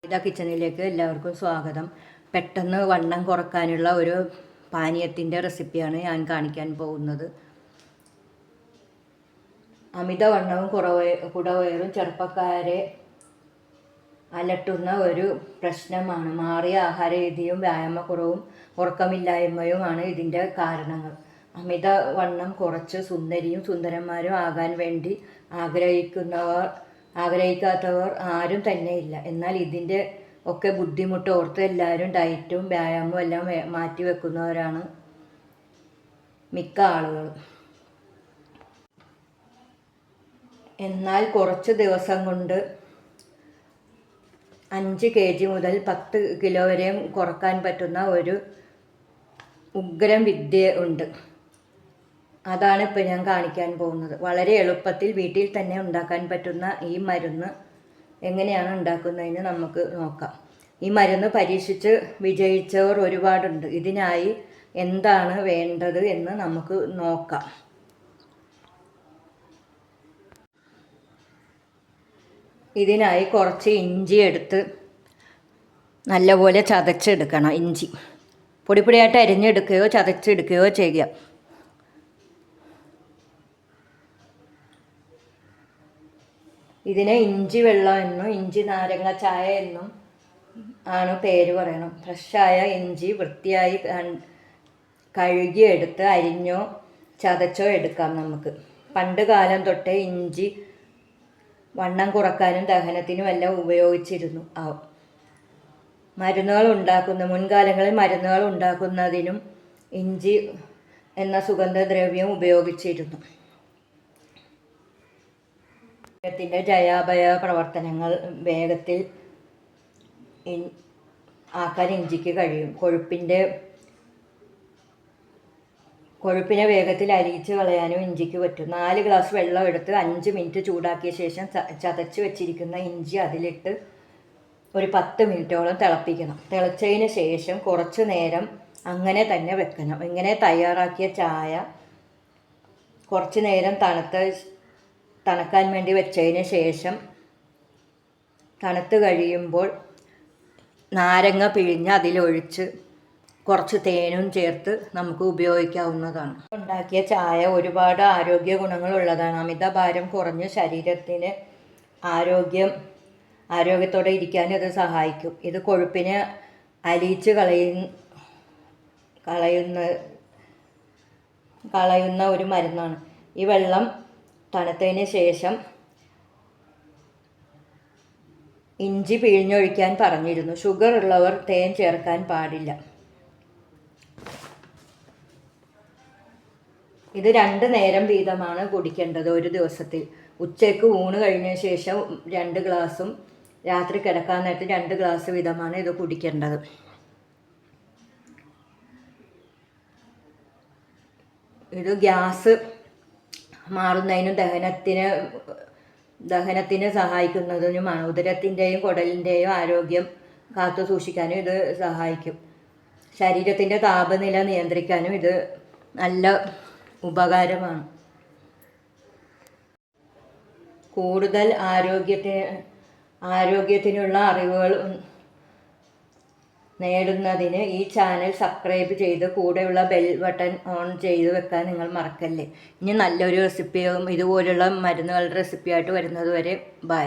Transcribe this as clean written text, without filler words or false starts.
ഇതാ കിച്ചണിലേക്ക് എല്ലാവർക്കും സ്വാഗതം. പെട്ടെന്ന് വണ്ണം കുറക്കാനുള്ള ഒരു പാനീയത്തിൻ്റെ റെസിപ്പിയാണ് ഞാൻ കാണിക്കാൻ പോകുന്നത്. അമിതവണ്ണവും കുടവയറും ചെറുപ്പക്കാരെ അലട്ടുന്ന ഒരു പ്രശ്നമാണ്. മാറിയ ആഹാരരീതിയും വ്യായാമക്കുറവും ഉറക്കമില്ലായ്മയുമാണ് ഇതിൻ്റെ കാരണങ്ങൾ. അമിതവണ്ണം കുറച്ച് സുന്ദരിയും സുന്ദരന്മാരും ആകാൻ വേണ്ടി ആഗ്രഹിക്കാത്തവർ ആരും തന്നെയില്ല. എന്നാൽ ഇതിൻ്റെ ഒക്കെ ബുദ്ധിമുട്ട് ഓർത്ത് എല്ലാവരും ഡയറ്റും വ്യായാമവും എല്ലാം മാറ്റി വെക്കുന്നവരാണ് മിക്ക ആളുകളും. എന്നാൽ കുറച്ച് ദിവസം കൊണ്ട് 5 kg മുതൽ 10 kg വരെയും കുറക്കാൻ പറ്റുന്ന ഒരു ഉഗ്രം വിദ്യ ഉണ്ട്. അതാണ് ഇപ്പോൾ ഞാൻ കാണിക്കാൻ പോകുന്നത്. വളരെ എളുപ്പത്തിൽ വീട്ടിൽ തന്നെ ഉണ്ടാക്കാൻ പറ്റുന്ന ഈ മരുന്ന് എങ്ങനെയാണ് ഉണ്ടാക്കുന്നതെന്ന് നമുക്ക് നോക്കാം. ഈ മരുന്ന് പരീക്ഷിച്ച് വിജയിച്ചവർ ഒരുപാടുണ്ട്. ഇതിനായി എന്താണ് വേണ്ടത് എന്ന് നമുക്ക് നോക്കാം. ഇതിനായി കുറച്ച് ഇഞ്ചി എടുത്ത് നല്ലപോലെ ചതച്ചെടുക്കണം. ഇഞ്ചി പൊടിപ്പൊടിയായിട്ട് അരിഞ്ഞെടുക്കുകയോ ചതച്ചെടുക്കുകയോ ചെയ്യുക. ഇതിനെ ഇഞ്ചി വെള്ളം എന്നും ഇഞ്ചി നാരങ്ങ ചായ എന്നും ആണ് പേര് പറയണം. ഫ്രഷായ ഇഞ്ചി വൃത്തിയായി കഴുകിയെടുത്ത് അരിഞ്ഞോ ചതച്ചോ എടുക്കാം നമുക്ക്. പണ്ട് കാലം തൊട്ടേ ഇഞ്ചി വണ്ണം കുറക്കാനും ദഹനത്തിനും എല്ലാം ഉപയോഗിച്ചിരുന്നു. മുൻകാലങ്ങളിൽ മരുന്നുകൾ ഉണ്ടാക്കുന്നതിനും ഇഞ്ചി എന്ന സുഗന്ധദ്രവ്യം ഉപയോഗിച്ചിരുന്നു. ശരീരത്തിൻ്റെ ജയാഭയ പ്രവർത്തനങ്ങൾ വേഗത്തിൽ ആക്കാൻ ഇഞ്ചിക്ക് കഴിയും. കൊഴുപ്പിനെ വേഗത്തിൽ അരിയിച്ച് കളയാനും ഇഞ്ചിക്ക് പറ്റും. 4 ഗ്ലാസ് വെള്ളം എടുത്ത് 5 മിനിറ്റ് ചൂടാക്കിയ ശേഷം ചതച്ച് വെച്ചിരിക്കുന്ന ഇഞ്ചി അതിലിട്ട് ഒരു 10 മിനിറ്റോളം തിളപ്പിക്കണം. തിളച്ചതിന് ശേഷം കുറച്ച് നേരം അങ്ങനെ തന്നെ വെക്കണം. ഇങ്ങനെ തയ്യാറാക്കിയ ചായ കുറച്ച് നേരം തണുക്കാൻ വേണ്ടി വെച്ചതിന് ശേഷം തണുത്ത് കഴിയുമ്പോൾ നാരങ്ങ പിഴിഞ്ഞ് അതിലൊഴിച്ച് കുറച്ച് തേനും ചേർത്ത് നമുക്ക് ഉപയോഗിക്കാവുന്നതാണ്. ഉണ്ടാക്കിയ ചായ ഒരുപാട് ആരോഗ്യ ഗുണങ്ങളുള്ളതാണ്. അമിതഭാരം കുറഞ്ഞ് ശരീരത്തിന് ആരോഗ്യത്തോടെ ഇരിക്കാൻ ഇത് സഹായിക്കും. ഇത് കൊഴുപ്പിനെ അലിയിച്ച് കളയുന്ന ഒരു മരുന്നാണ്. ഈ വെള്ളം തണുത്തതിന് ശേഷം ഇഞ്ചി പിഴിഞ്ഞൊഴിക്കാൻ പറഞ്ഞിരുന്നു. ഷുഗർ ഉള്ളവർ തേൻ ചേർക്കാൻ പാടില്ല. ഇത് 2 നേരം വീതമാണ് കുടിക്കേണ്ടത് ഒരു ദിവസത്തിൽ. ഉച്ചയ്ക്ക് ഊണ് കഴിഞ്ഞ ശേഷം 2 ഗ്ലാസും രാത്രി കിടക്കാൻ നേരത്ത് 2 ഗ്ലാസ് വീതമാണ് ഇത് കുടിക്കേണ്ടത്. ഇത് ഗ്യാസ് മാറുന്നതിനും ദഹനത്തിന് സഹായിക്കുന്നതിനുമാണ്. ഉദരത്തിൻ്റെയും കുടലിൻ്റെയും ആരോഗ്യം കാത്തു സൂക്ഷിക്കാനും ഇത് സഹായിക്കും. ശരീരത്തിൻ്റെ താപനില നിയന്ത്രിക്കാനും ഇത് നല്ല ഉപകാരമാണ്. കൂടുതൽ ആരോഗ്യത്തിനുള്ള അറിവുകൾ നേടുന്നതിന് ഈ ചാനൽ സബ്സ്ക്രൈബ് ചെയ്ത് കൂടെയുള്ള ബെൽ ബട്ടൺ ഓൺ ചെയ്ത് വെക്കാൻ നിങ്ങൾ മറക്കല്ലേ. ഇനി നല്ലൊരു റെസിപ്പിയും ഇതുപോലുള്ള മരുന്നുകളുടെ റെസിപ്പിയായിട്ട് വരുന്നത് വരെ ബൈ.